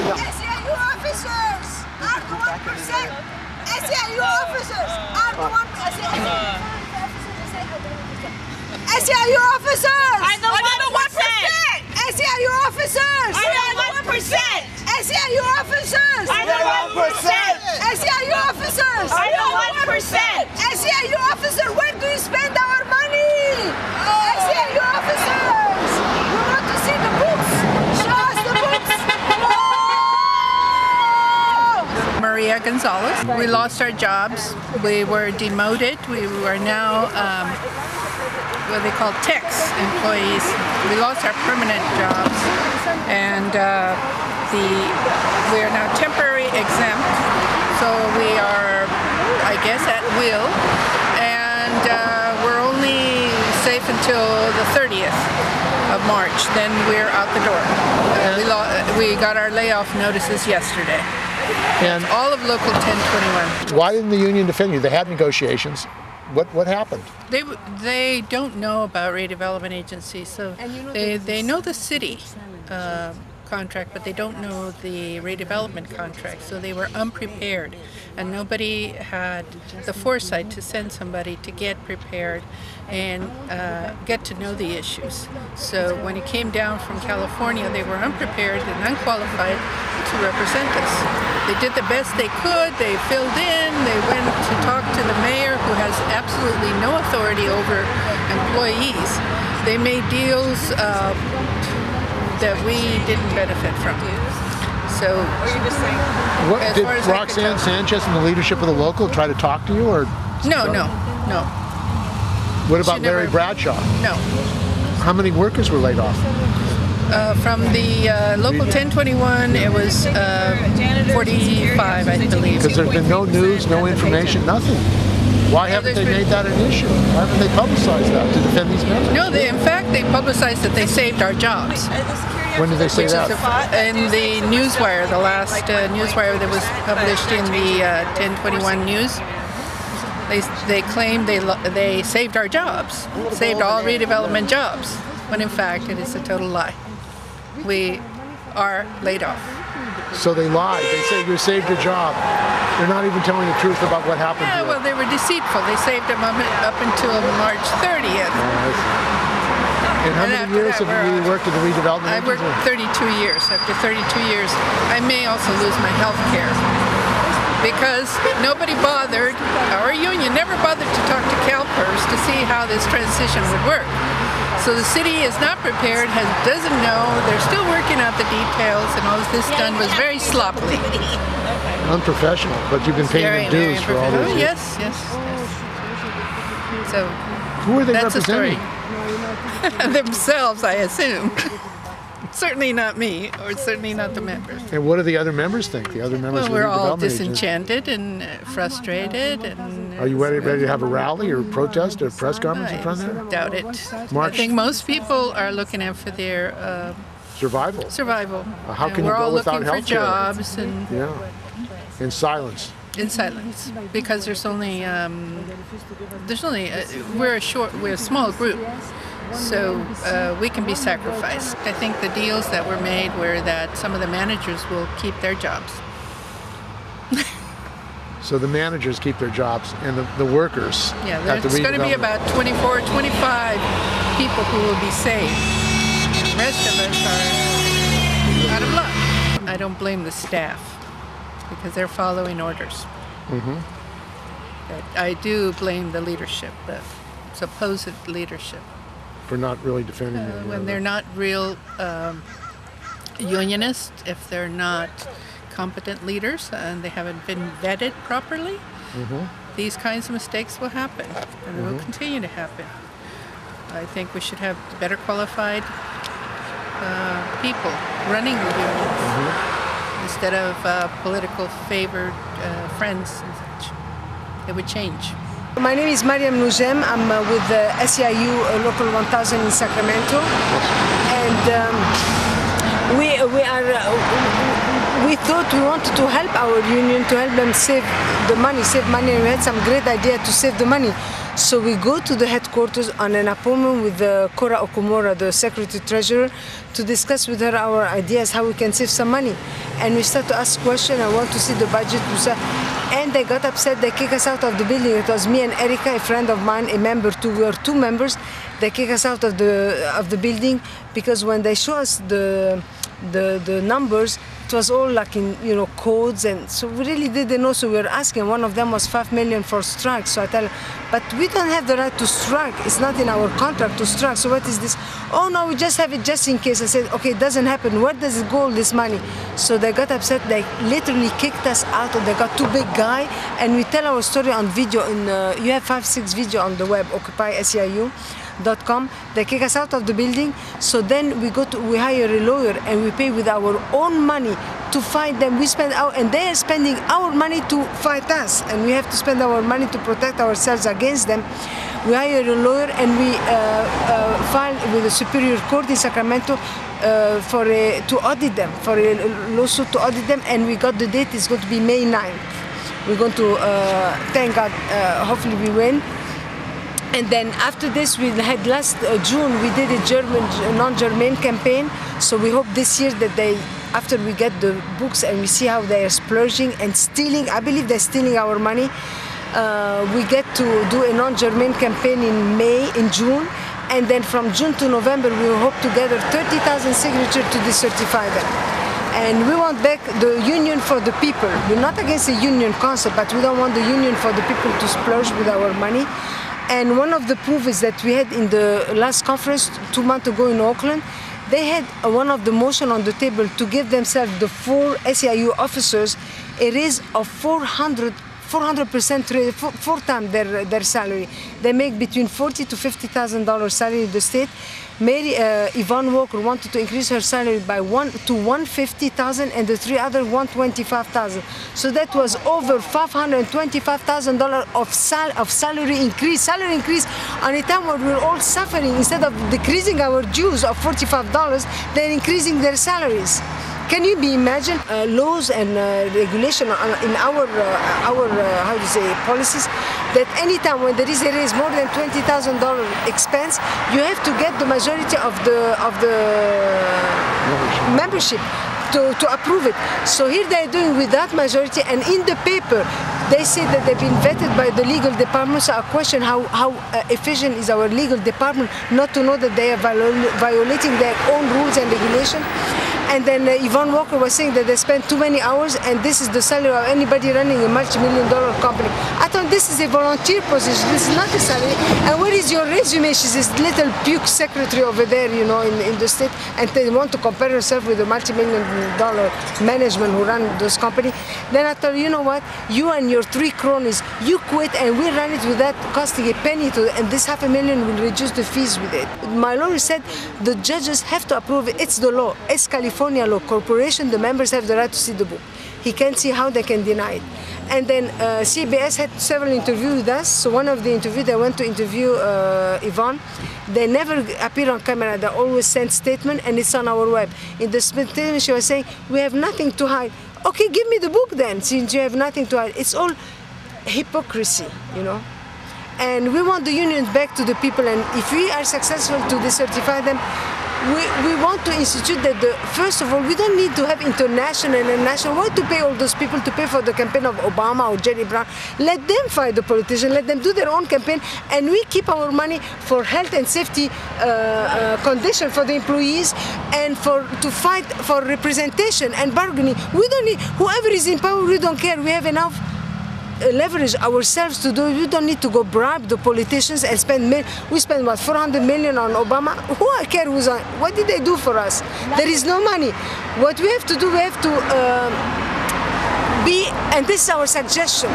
SEIU officers are the 1%. SEIU officers are the 1%. SEIU officers are the 1%. SEIU officers are the 1%. SEIU officers are the 1%. SEIU officers are the 1%. SEIU officers, where do you spend our money? SEIU officers, we want to see the books. Show us the books. Maria Gonzalez. We lost our jobs. We were demoted. We are now what they call techs employees. We lost our permanent jobs, and we are now temporary exempt. So we are, I guess, at will, and we're only safe until the 30th of March. Then we're out the door. We got our layoff notices yesterday. And all of Local 1021. Why didn't the union defend you? They had negotiations. What happened? They don't know about redevelopment agencies, so they know the city contract, but they don't know the redevelopment contract. So they were unprepared, and nobody had the foresight to send somebody to get prepared and get to know the issues. So when it came down from California, they were unprepared and unqualified to represent us. They did the best they could. They filled in. They went to talk to the mayor, who has absolutely no authority over employees. They made deals that we didn't benefit from. So, did Roxanne Sanchez and the leadership of the local try to talk to you, or no? What about Larry Bradshaw? No. How many workers were laid off? From the Local 1021, it was 45, I believe. Because there's been no news, no information, nothing. Why haven't they made that an issue? Why haven't they publicized that to defend these members? No, in fact, they publicized that they saved our jobs. When did they say that? In the Newswire, the last Newswire that was published in the 1021 News. They claimed they saved our jobs, saved all redevelopment jobs, when in fact it is a total lie. We are laid off. So they lied. They say you saved your job. They're not even telling the truth about what happened to you. Well, they were deceitful. They saved them up until March 30th. And how many years have you worked at the redevelopment? I worked 32 years. After 32 years, I may also lose my health care. Because nobody bothered, our union never bothered to talk to CalPERS to see how this transition would work. So the city is not prepared, doesn't know, they're still working out the details, and all this done was very sloppily. Unprofessional, but you've been paying them dues for all those years. Yes. So, who are they representing? Themselves, I assume. Certainly not me, or certainly not the members. And what do the other members think? The other members of the we're all redevelopment disenchanted and frustrated. And are you ready to have a rally or protest or press conference in front of there? I doubt it. I think most people are looking out for their survival. How can you go without health care? We're all looking for jobs and in silence. In silence, because there's only we're a small group. So we can be sacrificed. I think the deals that were made were that some of the managers will keep their jobs. So the managers keep their jobs, and the workers. Yeah, there's going to be about 24, 25 people who will be saved. The rest of us are out of luck. I don't blame the staff, because they're following orders. But I do blame the leadership, the supposed leadership. For not really defending them. When they're not real unionists, if they're not competent leaders and they haven't been vetted properly, these kinds of mistakes will happen, and they will continue to happen. I think we should have better qualified people running the unions instead of political favored friends and such. It would change. My name is Mariam Nouzem. I'm with the SEIU Local 1000 in Sacramento, and we thought we wanted to help our union, to help them save money, and we had some great idea to save the money. So we go to the headquarters on an appointment with Cora Okumura, the Secretary Treasurer, to discuss with her our ideas how we can save some money. And we start to ask questions. I want to see the budget. And they got upset. They kicked us out of the building. It was me and Erica, a friend of mine, a member too. We were two members. They kicked us out of the building because when they show us the numbers, it was all like in codes, and so we really didn't know. So we were asking. One of them was $5 million for strike. So I tell her, but we don't have the right to strike. It's not in our contract to strike. So what is this? Oh no, we just have it just in case. I said, okay, it doesn't happen. Where does it go, all this money? So they got upset. They literally kicked us out. They got two big guys, and we tell our story on video. You have 5-6 video on the web, SEIU.com. They kick us out of the building. So then we hire a lawyer and we pay with our own money to fight them. And they are spending our money to fight us, and we have to spend our money to protect ourselves against them. We hire a lawyer and we file with the Superior Court in Sacramento to audit them, for a lawsuit to audit them, and we got the date. It's going to be May 9th. We're going to, thank God, hopefully we win. And then after this, we had last June, we did a non-German campaign. So we hope this year that after we get the books and we see how they are splurging and stealing, I believe they're stealing our money, we get to do a non-German campaign in June. And then from June to November, we hope to gather 30,000 signatures to decertify them. And we want back the union for the people. We're not against the union concept, but we don't want the union for the people to splurge with our money. And one of the proof is that we had in the last conference 2 months ago in Oakland, they had one of the motion on the table to give themselves, the 4 SEIU officers, a raise of 400% 4 times their salary. They make between $40,000 to $50,000 salary in the state. Mary Yvonne Walker wanted to increase her salary by to $150,000, and the 3 others $125,000. So that was over $525,000 of salary increase. Salary increase on a time when we're all suffering. Instead of decreasing our dues of $45, they're increasing their salaries. Can you imagine laws and regulation in our policies that anytime when there is a raise more than $20,000 expense, you have to get the majority of the membership to approve it. So here they're doing without majority, and in the paper they say that they've been vetted by the legal department. So I question how efficient is our legal department not to know that they are violating their own rules and regulation. And then Yvonne Walker was saying that they spend too many hours, and this is the salary of anybody running a multi-million-dollar company. I thought this is a volunteer position. This is not a salary. And where is your resume? She's this little puke secretary over there, in the state, and they want to compare herself with the multi-million-dollar management who run those companies. Then I thought, you know what? You and your 3 cronies, you quit, and we run it without costing a penny to, and this $500,000 will reduce the fees with it. My lawyer said the judges have to approve it. It's the law. It's California law. Corporation, the members have the right to see the book. He can't see how they can deny it. And then CBS had several interviews with us. So one of the interviews, they went to interview Yvonne. They never appear on camera. They always send statement, and it's on our web. In the statement, she was saying, we have nothing to hide. Okay, give me the book then, since you have nothing to hide. It's all hypocrisy, And we want the unions back to the people, and if we are successful to decertify them, we want to institute that, first of all, we don't need to have international and national. Why to pay all those people to pay for the campaign of Obama or Jerry Brown? Let them fight the politicians, let them do their own campaign, and we keep our money for health and safety condition for the employees, and to fight for representation and bargaining. We don't need, whoever is in power, we don't care. We have enough leverage ourselves to do it. We don't need to go bribe the politicians and we spend what, $400 million on Obama? Who I care who's on? What did they do for us? There is no money. What we have to do, we have to and this is our suggestion.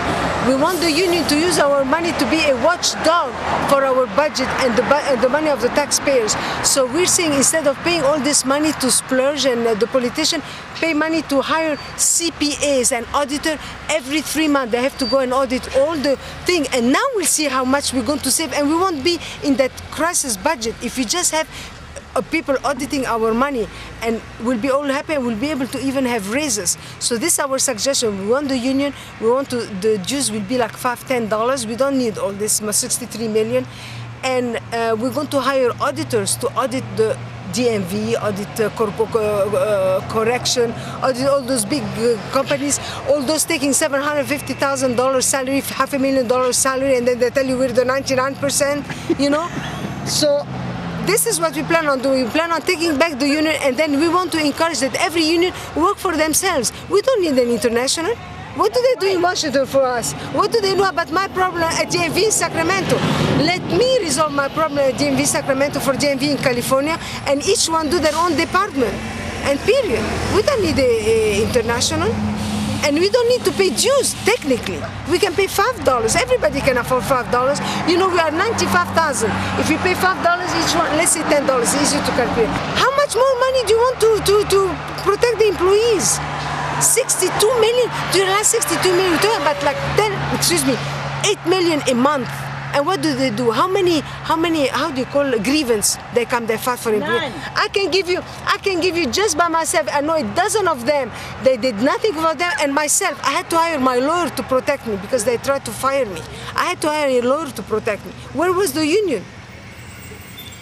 We want the union to use our money to be a watchdog for our budget and the money of the taxpayers. So we're saying, instead of paying all this money to splurge and the politician, pay money to hire CPAs and auditor every 3 months. They have to go and audit all the thing, and now we'll see how much we're going to save, and we won't be in that crisis budget if we just have people auditing our money, and we'll be all happy and we'll be able to even have raises. So this is our suggestion. We want the union, we want to, the dues will be like $5–10. We don't need all this 63 million. And we're going to hire auditors to audit the DMV, audit correction, audit all those big companies, all those taking $750,000 salary, $500,000 salary, and then they tell you we're the 99%, you know? So this is what we plan on doing. We plan on taking back the union, and then we want to encourage that every union work for themselves. We don't need an international. What do they do in Washington for us? What do they know about my problem at DMV in Sacramento? Let me resolve my problem at DMV Sacramento for DMV in California, and each one do their own department, and period. We don't need an international, and we don't need to pay dues, technically. We can pay $5. Everybody can afford $5. You know, we are 95,000. If we pay $5 each one, let's say $10, it's easy to calculate. How much more money do you want to protect the employees? 62 million. Do you realize 62 million? We're talking about like 8 million a month. And what do they do? How do you call grievance? They come, they fight for employees. I can give you just by myself. I know a dozen of them. They did nothing for them, and myself. I had to hire my lawyer to protect me because they tried to fire me. I had to hire a lawyer to protect me. Where was the union?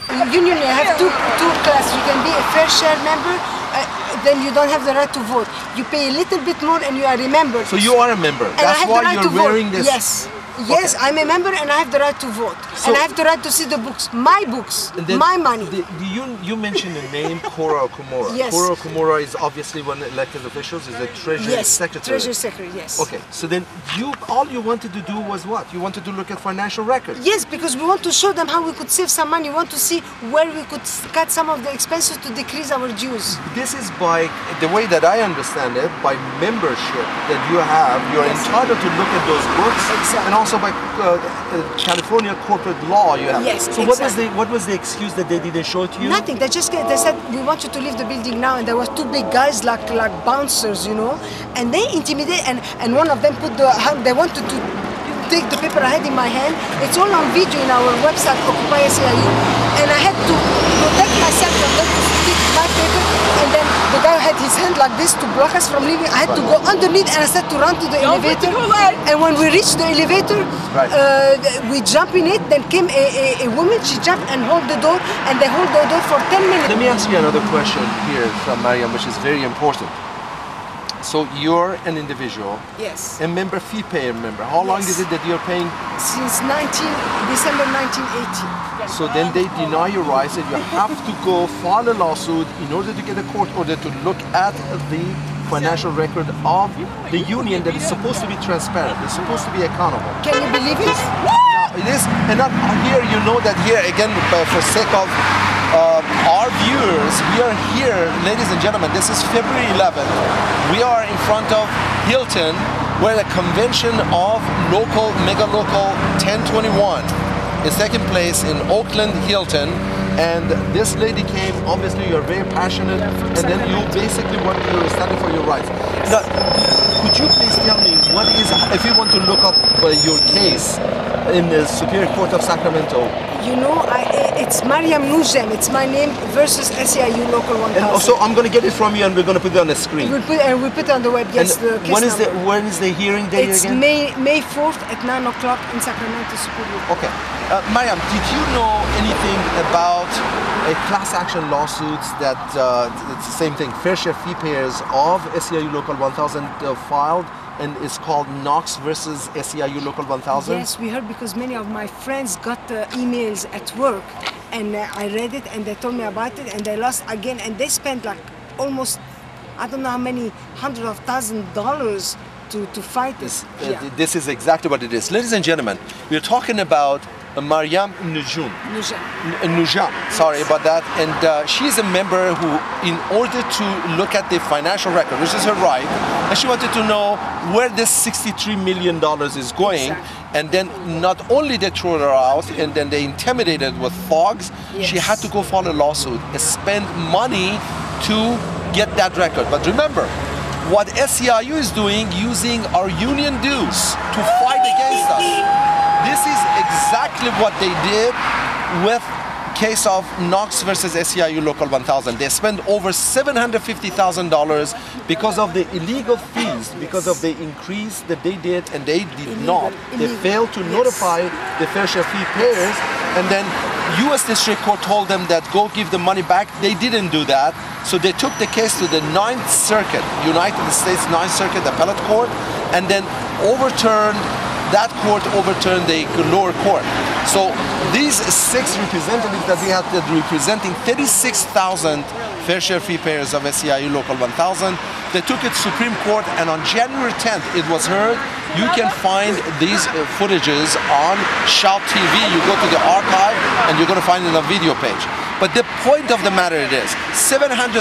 The union, you have two classes. You can be a fair share member. Then you don't have the right to vote. You pay a little bit more and you are a member. So you are a member. That's why you're wearing this. Yes. Yes, okay. I'm a member and I have the right to vote. So, and I have the right to see the books. My books, my money. You mentioned the name Cora Okumura. Yes. Cora Okumura is obviously one of the elected officials, is the Treasury Secretary. Treasury Secretary, yes. Okay, so then all you wanted to do was what? You wanted to look at financial records? Yes, because we want to show them how we could save some money. We want to see where we could cut some of the expenses to decrease our dues. This is by, the way that I understand it, by membership that you have, you're entitled to look at those books. Exactly. And also by California corporate law you have. Yes, so exactly. what was the excuse that they didn't show it to you? Nothing. They said we want you to leave the building now, and there was two big guys like bouncers, you know, and they intimidated, and one of them put they wanted to take the paper I had in my hand. It's all on video in our website, Occupy SEIU, and I had to protect myself from them to stick my paper, and then the guy had his hand like this to block us from leaving. I had to go underneath, and I said to run to the elevator, and when we reached the elevator, we jump in it, then came a woman, she jumped and hold the door, and they hold the door for 10 minutes. Let me ask you another question here from Mariam, which is very important. So you're an individual, yes, a member, fee payer member. How long is it that you're paying? Since December 1980. So then they deny your rights and you have to go file a lawsuit in order to get a court order to look at the financial record of the union that is supposed to be transparent, it's supposed to be accountable. Can you believe it? It is, and not here, you know that here, again, for sake of our viewers, we are here, ladies and gentlemen, this is February 11th. We are in front of Hilton, where the convention of Mega Local 1021 is taking place in Oakland Hilton. And this lady came, obviously you're very passionate, and then you basically you're standing for your rights. Now, could you please tell me what is, if you want to look up your case in the Superior Court of Sacramento? You know, it's Mariam Nujem, it's my name, versus SEIU Local 1000. And also, I'm going to get it from you and we're going to put it on the screen. We'll put it on the web, yes. And when is the hearing day it's again? It's May 4th at 9 o'clock in Sacramento Superior. Okay. Mariam, did you know anything about a class action lawsuits that, it's the same thing, fair share fee payers of SEIU Local 1000 filed? And it's called Knox versus SEIU Local 1000? Yes, we heard because many of my friends got emails at work, and I read it and they told me about it, and they lost again, and they spent like almost, I don't know how many hundreds of $1,000s to fight this. This is exactly what it is. Ladies and gentlemen, we're talking about Mariam Nujem, sorry about that, and she's a member who, in order to look at the financial record, which is her right, and she wanted to know where this $63 million is going, and then not only they threw her out, and then they intimidated with fogs, she had to go file a lawsuit and spend money to get that record. But remember, what SEIU is doing, using our union dues to fight against us. This is exactly what they did with case of Knox versus SEIU Local 1000. They spent over $750,000 because of the illegal fees, because of the increase that they did and they did not. They failed to notify the fair share fee payers, and then U.S. District Court told them that go give the money back. They didn't do that. So they took the case to the 9th Circuit, United States 9th Circuit Appellate Court, and then that court overturned the lower court. So these 6 representatives that we had representing 36,000 fair share fee payers of SEIU Local 1000, they took it to Supreme Court, and on January 10th it was heard. You can find these footages on Shout TV. You go to the archive and you're going to find it on the video page. But the point of the matter is, $750,000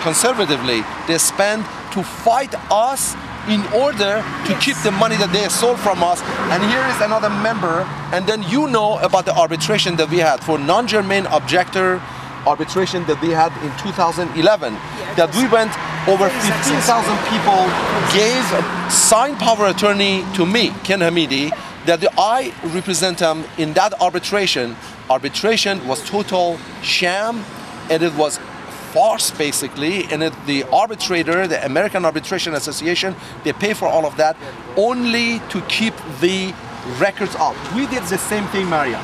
conservatively they spend to fight us in order to keep the money that they stole from us. And here is another member, and then you know about the arbitration that we had for non-germane objector arbitration that we had in 2011, that we went over 15,000 people gave signed power of attorney to me, Ken Hamidi, that I represent them in that arbitration. Arbitration was total sham, and it was farce basically, and the arbitrator, the American Arbitration Association, they pay for all of that only to keep the records up. We did the same thing, Maria.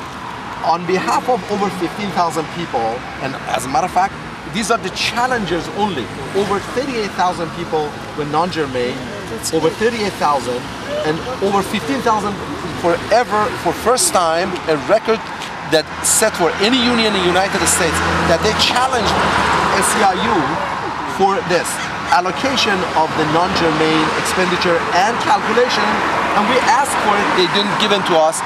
On behalf of over 15,000 people, and as a matter of fact, these are the challengers only. Over 38,000 people were non-germane, over 38,000, and over 15,000 for first time, a record that set for any union in the United States, that they challenged SEIU for this allocation of the non-germane expenditure and calculation, and we asked for it, they didn't give it to us,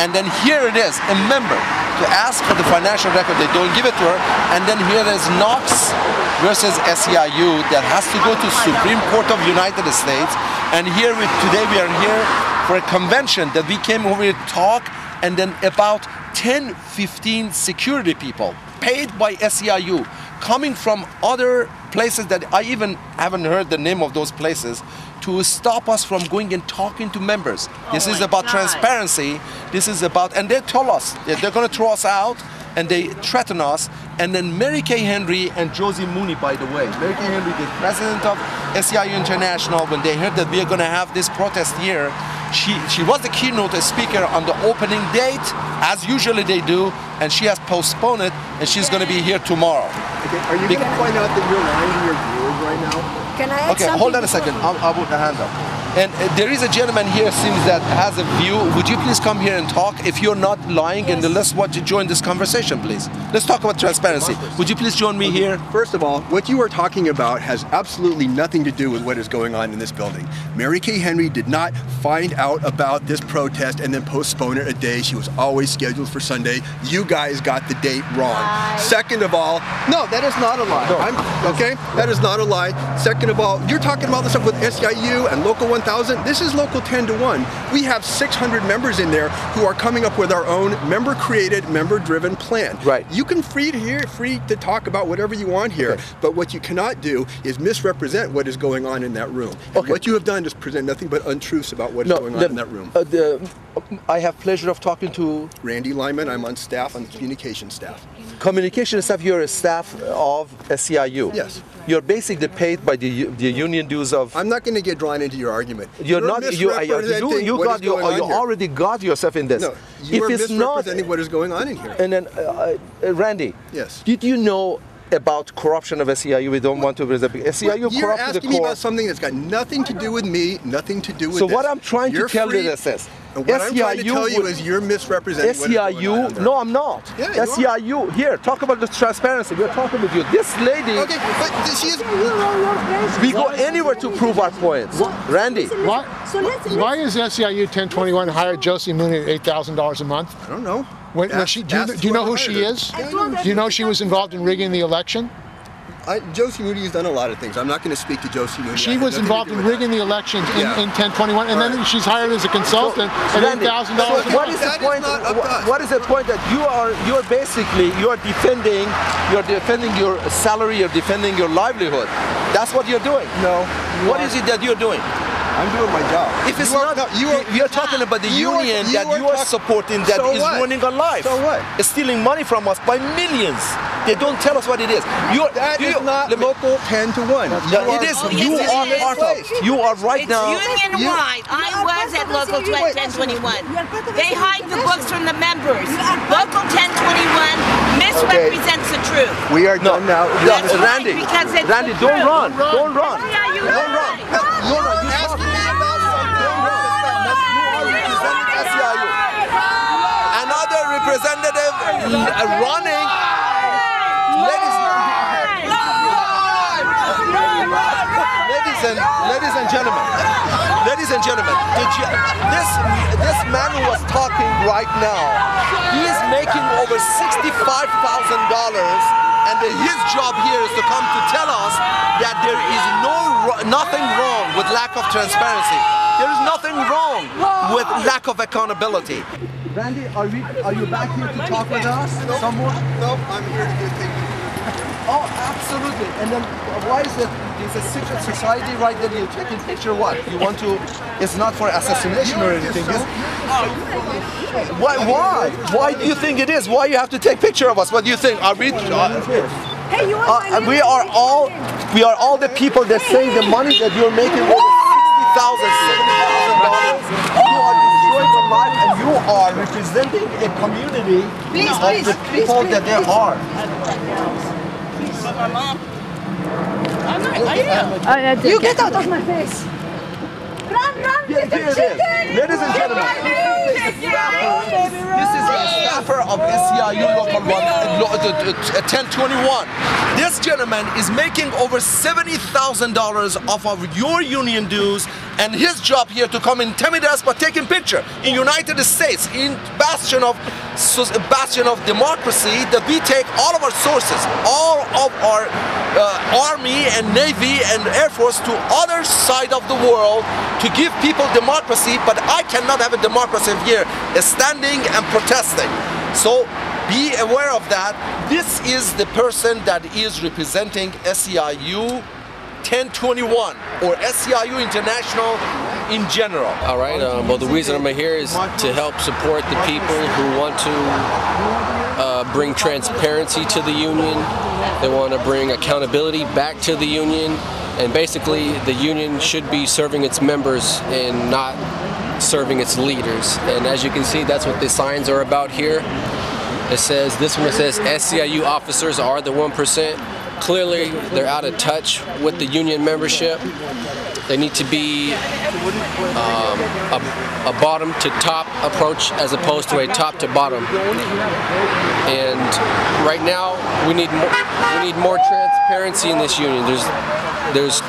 and then here it is, a member to ask for the financial record, they don't give it to her, and then here is Knox versus SEIU that has to go to Supreme Court of United States, and here today we are here for a convention that we came over here to talk, and then about 10-15 security people paid by SEIU coming from other places that I even haven't heard the name of those places to stop us from going and talking to members. This is about transparency. This is about, and they told us that they're going to throw us out, and they threaten us. And then Mary Kay Henry and Josie Mooney, by the way, Mary Kay Henry, the president of SEIU International, when they heard that we are going to have this protest here, she was the keynote speaker on the opening date, as usually they do, and she has postponed it, and she's going to be here tomorrow. Okay, are you going to point out that you're lying to your viewers right now? Can I add okay, something hold on a second. I'll put the hand up. And there is a gentleman here, seems that has a view. Would you please come here and talk? If you're not lying, and let's join this conversation, please. Let's talk about transparency. Would you please join me here? First of all, what you are talking about has absolutely nothing to do with what is going on in this building. Mary Kay Henry did not find out about this protest and then postpone it a day. She was always scheduled for Sunday. You guys got the date wrong. Second of all, no, that is not a lie. No. Okay, that is not a lie. Second of all, you're talking about the stuff with SEIU and Local 1000. This is Local 10 to 1. We have 600 members in there who are coming up with our own member-created, member-driven plan. Right. You can free to talk about whatever you want here, but what you cannot do is misrepresent what is going on in that room. Okay. What you have done is present nothing but untruths about what is going on in that room. I have pleasure of talking to Randy Lyman. I'm on staff, on the communication staff. Communication staff. You're a staff of SEIU. Yes. You're basically paid by the union dues of. I'm not going to get drawn into your argument. You're not. You already got yourself in this. No, you are if it's misrepresenting what is going on in here. And then, Randy. Yes. Did you know about corruption of SEIU? We don't want to present SEIU You're corrupted asking the me core. about something that's got nothing to do with me, nothing to do with So this. what I'm trying to tell you is this. And what I'm trying to tell you is you're misrepresenting what is going on SEIU, no, I'm not. Yeah, you SEIU, here, talk about the transparency. We're talking with you. This lady, Okay, but she is. we go anywhere to prove our points. Randy. Why is SEIU 1021 hired Josie Mooney at $8,000 a month? I don't know. Do you know who she is? Do you know she was involved in rigging the election? Josie Mooney has done a lot of things. I'm not going to speak to Josie Mooney. She was involved in rigging the elections in 1021, and then she's hired as a consultant at $8,000. So what is the point? What is the point that you're basically defending your salary, you're defending your livelihood? That's what you're doing. No. What is it that you're doing? I'm doing my job. If it's not, we are talking about the union that you are supporting that is ruining our life. So what? It's stealing money from us by millions. They don't tell us what it is. That is not local 10 to 1. It is. You are part of. You are right now. Union-wide. I was at Local 1021. They hide the books from the members. Local 1021 misrepresents the truth. We are done now. That's right, Randy, because it's Randy, the don't truth. run. Don't run. SEIU Don't run. You're asking me about something. You are representing SEIU. Another representative running. Ladies and gentlemen, this man who was talking right now, he is making over $65,000, and his job here is to come to tell us that there is nothing wrong with lack of transparency. There is nothing wrong with lack of accountability. Randy, are you back here to talk with us? Someone? No, I'm here to take pictures. Oh, absolutely. And then why is it? It's a secret society, right? Then you're taking picture. What you want to? It's not for assassination or anything. Why? Why do you think it is? Why you have to take picture of us? What do you think? Are we? We are all the people that say the money that you're making over $60,000, $70,000. You are destroying the life, and you are representing a community of the people that they are. You get out of my face! Run! Here it is. Ladies and gentlemen, this is a staffer of SEIU Local 1021. This gentleman is making over $70,000 off of your union dues, and his job here to come intimidate us by taking picture in United States, in bastion of democracy, that we take all of our sources, all of our Army and Navy and Air Force to other side of the world to give people democracy, but I cannot have a democracy here standing and protesting. So be aware of that. This is the person that is representing SEIU 1021 or SEIU International in general. All right, well, the reason I'm here is to help support the people who want to bring transparency to the union. They want to bring accountability back to the union, and basically the union should be serving its members and not serving its leaders. And as you can see, that's what the signs are about here. It says, this one says SEIU officers are the 1%. Clearly, they're out of touch with the union membership. They need to be a bottom to top approach as opposed to a top to bottom. And right now, we need more transparency in this union. There's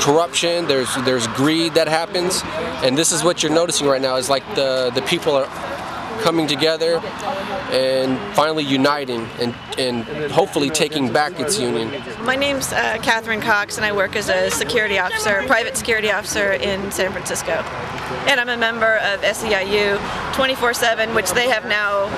corruption, there's greed that happens, and this is what you're noticing right now. Is like the people are coming together and finally uniting and hopefully taking back its union. My name's Catherine Cox, and I work as a security officer, private security officer in San Francisco. And I'm a member of SEIU 24/7, which they have now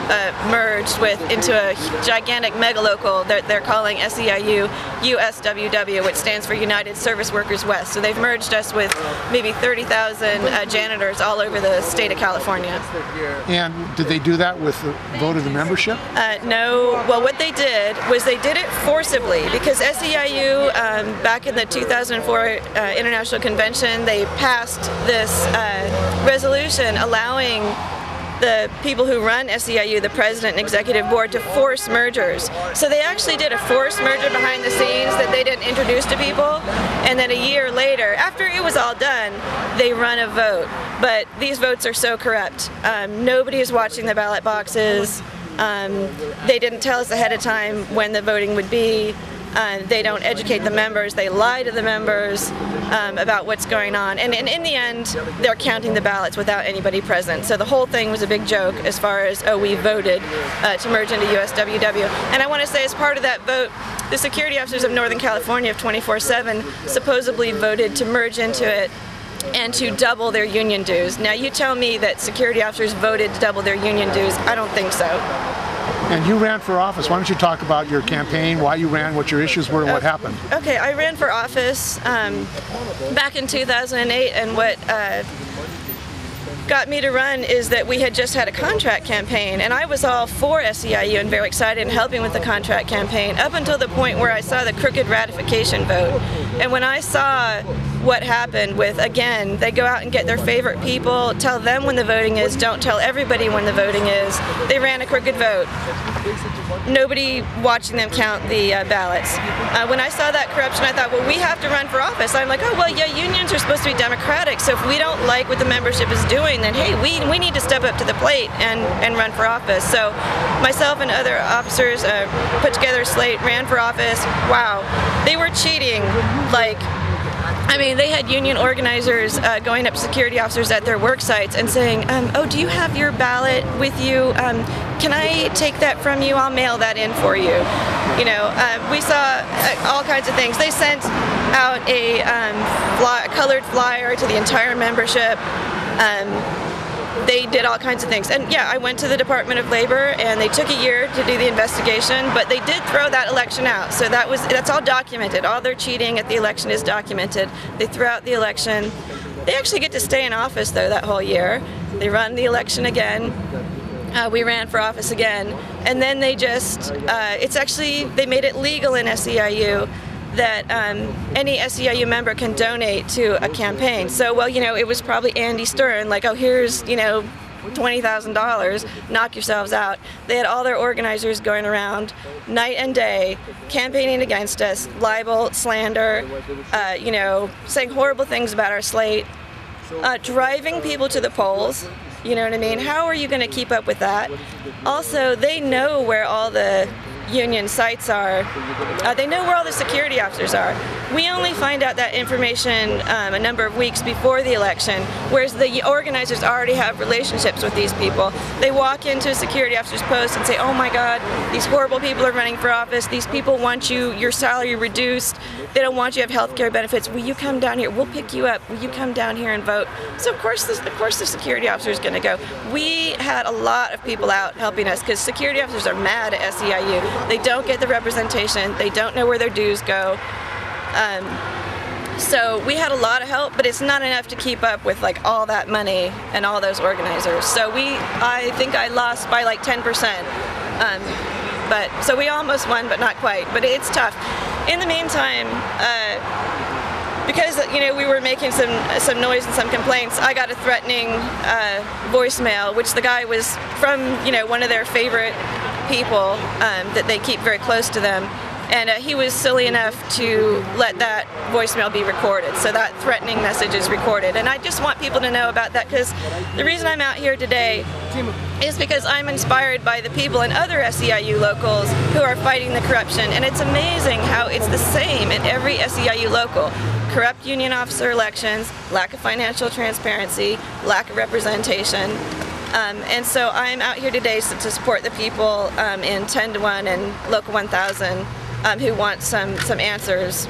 merged into a gigantic mega local that they're calling SEIU USWW, which stands for United Service Workers West. So they've merged us with maybe 30,000 janitors all over the state of California. And did they do that with the vote of the membership? No. Well, what they did was they did it forcibly, because SEIU, back in the 2004 International Convention, they passed this resolution allowing the people who run SEIU, the president and executive board, to force mergers. So they actually did a forced merger behind the scenes that they didn't introduce to people, and then a year later, after it was all done, they run a vote. But these votes are so corrupt. Nobody is watching the ballot boxes. They didn't tell us ahead of time when the voting would be. They don't educate the members. They lie to the members about what's going on. And in the end, they're counting the ballots without anybody present. So the whole thing was a big joke as far as, oh, we voted to merge into USWW. And I want to say, as part of that vote, the security officers of Northern California of 24/7 supposedly voted to merge into it and to double their union dues. Now you tell me that security officers voted to double their union dues. I don't think so. And you ran for office. Why don't you talk about your campaign, why you ran, what your issues were, and what happened? Okay, I ran for office back in 2008, and what got me to run is that we had just had a contract campaign, and I was all for SEIU and very excited and helping with the contract campaign up until the point where I saw the crooked ratification vote. And when I saw what happened with, again, they go out and get their favorite people, tell them when the voting is, don't tell everybody when the voting is. They ran a crooked vote. Nobody watching them count the ballots. When I saw that corruption, I thought, well, we have to run for office. I'm like, oh, well, yeah, unions are supposed to be democratic, so if we don't like what the membership is doing, then hey, we need to step up to the plate and run for office. So myself and other officers put together a slate, ran for office. Wow, they were cheating. Like, I mean, they had union organizers going up to security officers at their work sites and saying, oh, do you have your ballot with you? Can I take that from you? I'll mail that in for you. You know, we saw all kinds of things. They sent out a colored flyer to the entire membership. They did all kinds of things. And yeah, I went to the Department of Labor and they took a year to do the investigation, but they did throw that election out. So that's all documented. All their cheating at the election is documented. They threw out the election. They actually get to stay in office though that whole year. They run the election again. We ran for office again. And then they just, they made it legal in SEIU that any SEIU member can donate to a campaign. So, well, you know, it was probably Andy Stern, like, oh, here's, you know, $20,000, knock yourselves out. They had all their organizers going around night and day, campaigning against us, libel, slander, you know, saying horrible things about our slate, driving people to the polls. You know what I mean? How are you going to keep up with that? Also, they know where all the union sites are. They know where all the security officers are. We only find out that information a number of weeks before the election, whereas the organizers already have relationships with these people. They walk into a security officer's post and say, oh my God, these horrible people are running for office. These people want your salary reduced. They don't want you to have health care benefits. Will you come down here? We'll pick you up. Will you come down here and vote? So of course the security officer is going to go. We had a lot of people out helping us because security officers are mad at SEIU. They don't get the representation. They don't know where their dues go. So we had a lot of help, but it's not enough to keep up with like all that money and all those organizers. So I think I lost by like 10%. So we almost won, but not quite. But it's tough. In the meantime, because you know we were making some noise and some complaints, I got a threatening voicemail, which the guy was from one of their favorite people that they keep very close to them. And he was silly enough to let that voicemail be recorded. So that threatening message is recorded. And I just want people to know about that because the reason I'm out here today is because I'm inspired by the people and other SEIU locals who are fighting the corruption. And it's amazing how it's the same in every SEIU local. Corrupt union officer elections, lack of financial transparency, lack of representation. And so I'm out here today to support the people in 10-1 and Local 1000 who want some answers